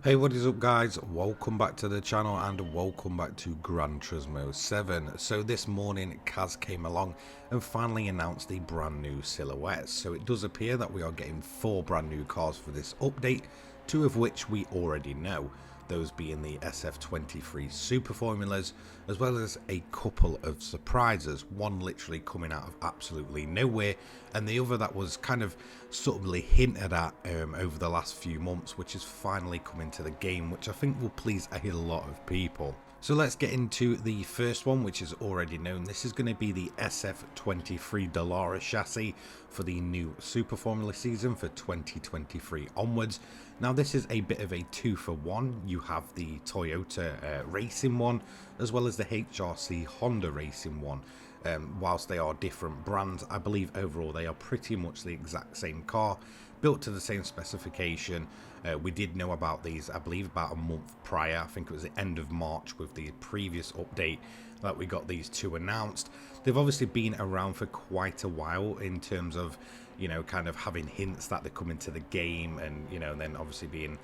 Hey, what is up guys? Welcome back to the channel and welcome back to Gran Turismo 7. So this morning Kaz came along and finally announced the brand new silhouettes. So it does appear that we are getting 4 brand new cars for this update, 2 of which we already know. Those being the SF23 Super Formulas, as well as a couple of surprises, one literally coming out of absolutely nowhere, and the other that was kind of subtly hinted at over the last few months, which is finally coming to the game, which I think will please a lot of people. So let's get into the first one, which is already known. This is going to be the SF23 Dallara chassis for the new Super Formula season for 2023 onwards. Now this is a bit of a 2-for-1. You have the Toyota racing one, as well as the HRC Honda racing one. Whilst they are different brands, I believe overall they are pretty much the exact same car, built to the same specification. We did know about these, I believe, about a month prior. I think it was the end of March with the previous update that we got these two announced. They've obviously been around for quite a while in terms of, you know, kind of having hints that they're coming to the game, and, you know, then obviously being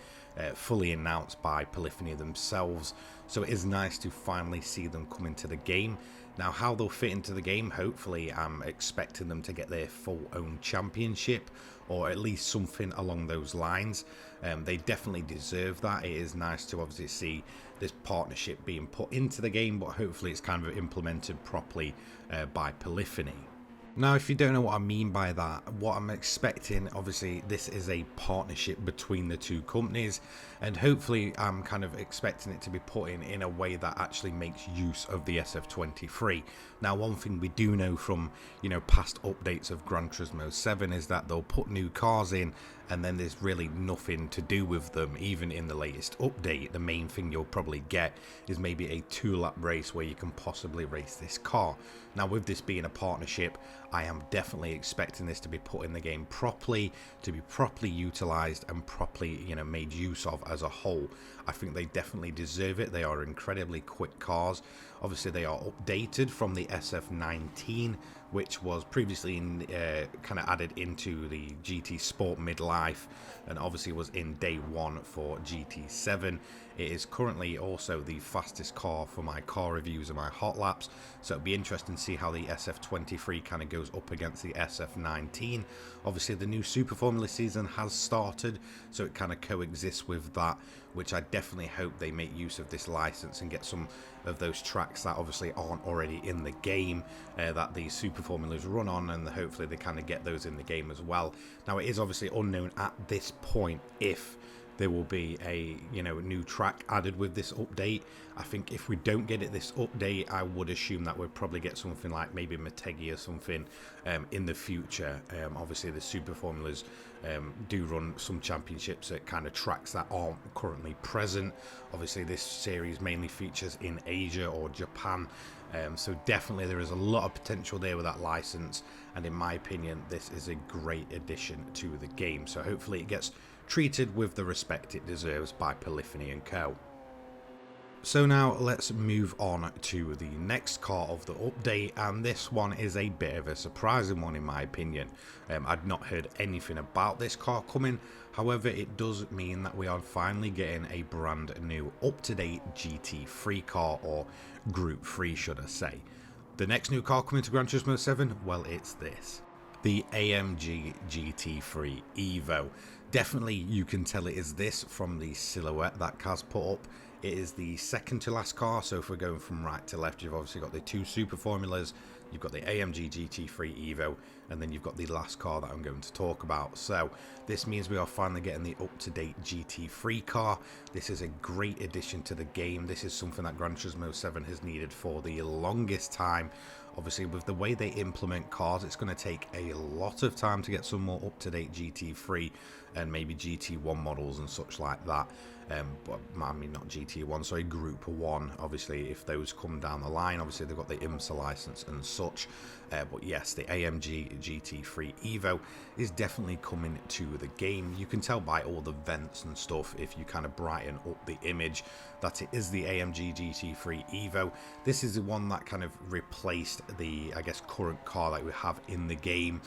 fully announced by Polyphony themselves. So it is nice to finally see them come into the game. Now, how they'll fit into the game, hopefully I'm expecting them to get their full own championship, or at least something along those lines. They definitely deserve that. It is nice to obviously see this partnership being put into the game, but hopefully it's kind of implemented properly by Polyphony. Now, if you don't know what I mean by that, what I'm expecting, obviously this is a partnership between the two companies, and hopefully I'm kind of expecting it to be put in a way that actually makes use of the SF23. Now, one thing we do know from, you know, past updates of Gran Turismo 7 is that they'll put new cars in and then there's really nothing to do with them. Even in the latest update, the main thing you'll probably get is maybe a 2-lap race where you can possibly race this car. Now, with this being a partnership, I am definitely expecting this to be put in the game properly, to be properly utilized and properly, you know, made use of as a whole. I think they definitely deserve it. They are incredibly quick cars. Obviously they are updated from the SF19, which was previously kind of added into the GT Sport midlife, and obviously was in day 1 for GT7. It is currently also the fastest car for my car reviews and my hot laps, so it'll be interesting to see how the SF23 kind of goes up against the SF19. Obviously the new Super Formula season has started, so it kind of coexists with that, which I definitely hope they make use of this license and get some of those tracks that obviously aren't already in the game that the Super Formulas run on, and hopefully they kind of get those in the game as well. Now, it is obviously unknown at this point if there will be a, you know, new track added with this update. I think if we don't get it this update, I would assume that we'll probably get something like maybe Motegi or something in the future. Obviously the Super Formulas do run some championships at kind of tracks that aren't currently present. Obviously this series mainly features in Asia or Japan, so definitely there is a lot of potential there with that license, and in my opinion this is a great addition to the game. So hopefully it gets treated with the respect it deserves by Polyphony and Co. So now let's move on to the next car of the update, and this one is a bit of a surprising one in my opinion. I'd not heard anything about this car coming. However, it does mean that we are finally getting a brand new up-to-date GT3 car, or Group 3 should I say. The next new car coming to Gran Turismo 7, well, it's this. The AMG GT3 Evo. Definitely you can tell it is this from the silhouette that Kaz put up. It is the second to last car, so if we're going from right to left, you've obviously got the 2 Super Formulas, you've got the AMG GT3 Evo, and then you've got the last car that I'm going to talk about. So this means we are finally getting the up-to-date GT3 car. This is a great addition to the game. This is something that Gran Turismo 7 has needed for the longest time. Obviously, with the way they implement cars, it's going to take a lot of time to get some more up-to-date GT3 and maybe GT1 models and such like that. But I mean, not GT1, sorry, Group 1. Obviously, if those come down the line, obviously they've got the IMSA license and such. But yes, the AMG GT3 Evo is definitely coming to the game. You can tell by all the vents and stuff, if you kind of brighten up the image, that it is the AMG GT3 Evo. This is the one that kind of replaced the, I guess, current car that we have in the game.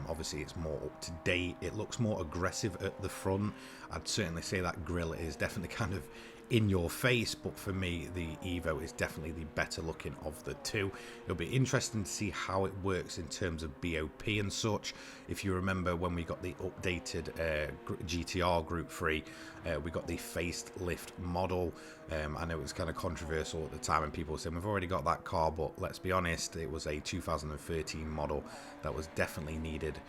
Obviously it's more up to date, it looks more aggressive at the front. I'd certainly say that grille is definitely kind of in your face, but for me the Evo is definitely the better looking of the two. It'll be interesting to see how it works in terms of BOP and such. If you remember when we got the updated GTR Group 3, we got the facelift model. I know it was kind of controversial at the time and people were saying we've already got that car, but let's be honest, it was a 2013 model that was definitely needed.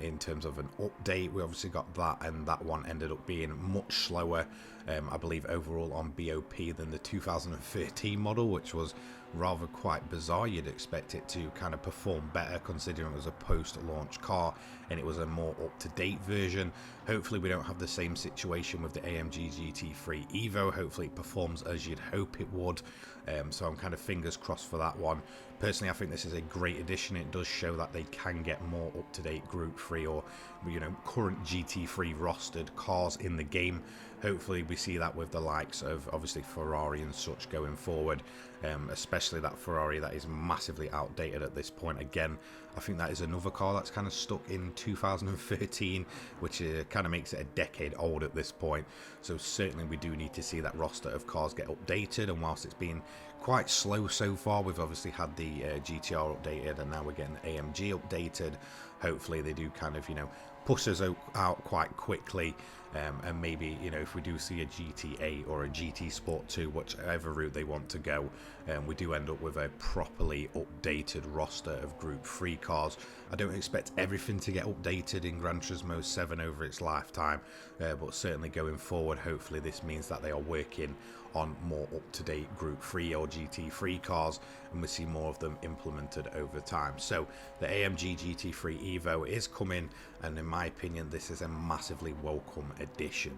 In terms of an update, we obviously got that, and that one ended up being much slower, I believe overall on BOP than the 2013 model, which was rather quite bizarre. You'd expect it to kind of perform better considering it was a post-launch car and it was a more up-to-date version. Hopefully we don't have the same situation with the AMG GT3 Evo. Hopefully it performs as you'd hope it would, so I'm kind of fingers crossed for that one. Personally, I think this is a great addition. It does show that they can get more up-to-date Group 3 or, you know, current GT3 rostered cars in the game. Hopefully we see that with the likes of obviously Ferrari and such going forward, especially that Ferrari that is massively outdated at this point. Again, I think that is another car that's kind of stuck in 2013, which kind of makes it a decade old at this point. So certainly we do need to see that roster of cars get updated, and whilst it's been quite slow so far, we've obviously had the GTR updated and now we're getting the AMG updated. Hopefully they do kind of, you know, push us out quite quickly, and maybe, you know, if we do see a GTA or a GT Sport 2, whichever route they want to go, we do end up with a properly updated roster of Group 3 cars. I don't expect everything to get updated in Gran Turismo 7 over its lifetime, but certainly going forward, hopefully this means that they are working on more up-to-date Group 3 or GT3 cars, and we see more of them implemented over time. So the AMG GT3 Evo is coming, and in my opinion this is a massively welcome addition.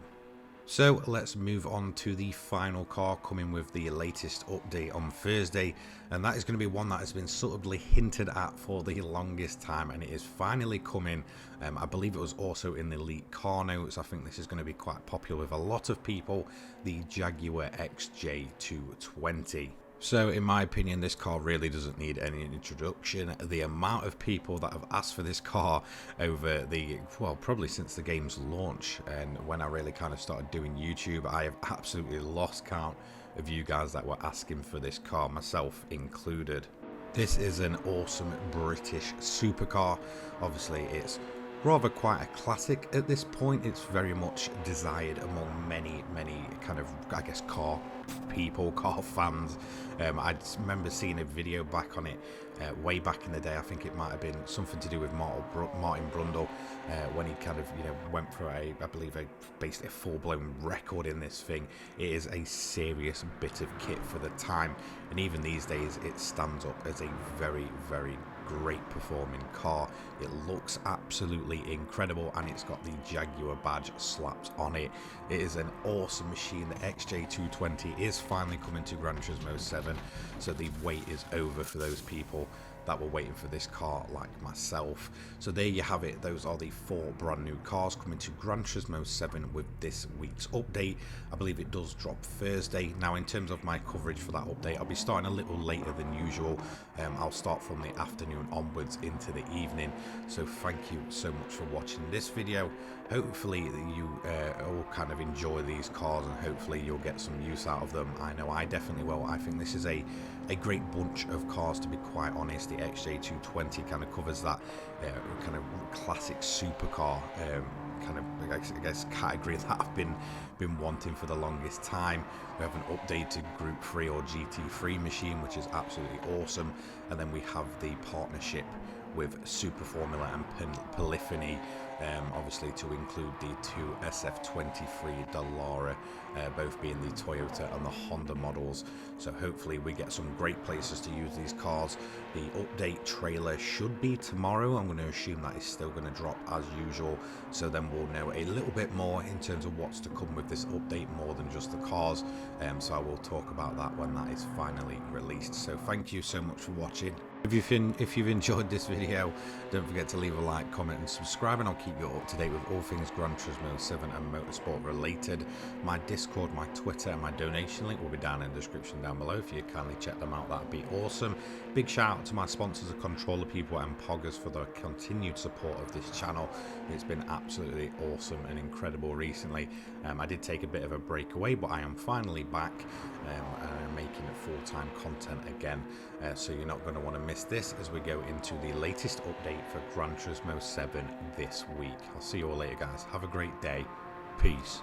So let's move on to the final car coming with the latest update on Thursday, and that is going to be one that has been subtly hinted at for the longest time, and it is finally coming. I believe it was also in the leaked car notes. I think this is going to be quite popular with a lot of people, the Jaguar XJ220. So in my opinion, this car really doesn't need any introduction. The amount of people that have asked for this car over the, well, probably since the game's launch, and when I really kind of started doing YouTube, I have absolutely lost count of you guys that were asking for this car, myself included. This is an awesome British supercar. Obviously it's rather quite a classic at this point. It's very much desired among many kind of, I guess, car people, car fans. I remember seeing a video back on it way back in the day. I think it might have been something to do with Martin Brundle, when he kind of, you know, went for I believe basically a full-blown record in this thing. It is a serious bit of kit for the time, and even these days it stands up as a very great performing car. It looks absolutely incredible, and it's got the Jaguar badge slapped on it. It is an awesome machine. The XJ220 is finally coming to Gran Turismo 7, so the wait is over for those people that were waiting for this car like myself. So there you have it. Those are the 4 brand new cars coming to Gran Turismo 7 with this week's update. I believe it does drop Thursday. Now in terms of my coverage for that update, I'll be starting a little later than usual. I'll start from the afternoon onwards into the evening. So thank you so much for watching this video. Hopefully you all kind of enjoy these cars, and hopefully you'll get some use out of them. I know I definitely will. I think this is a great bunch of cars, to be quite honest. The XJ220 kind of covers that kind of classic supercar kind of, I guess, category that I've been wanting for the longest time. We have an updated Group 3 or GT3 machine, which is absolutely awesome, and then we have the partnership with Super Formula and Polyphony, obviously to include the 2 SF23 Dallara, both being the Toyota and the Honda models. So hopefully we get some great places to use these cars. The update trailer should be tomorrow. I'm going to assume that is still going to drop as usual, so then we'll know a little bit more in terms of what's to come with this update, more than just the cars. So I will talk about that when that is finally released. So thank you so much for watching. If you've enjoyed this video, don't forget to leave a like, comment and subscribe, and I'll keep you up to date with all things Gran Turismo 7 and motorsport related. My Discord, my Twitter and my donation link will be down in the description down below. If you kindly check them out, that'd be awesome. Big shout out to my sponsors, the Controller People and Poggers, for their continued support of this channel. It's been absolutely awesome and incredible recently. I did take a bit of a break away, but I am finally back and I'm making full-time content again, so you're not going to want to miss this as we go into the latest update for Gran Turismo 7 this week. I'll see you all later, guys. Have a great day. Peace.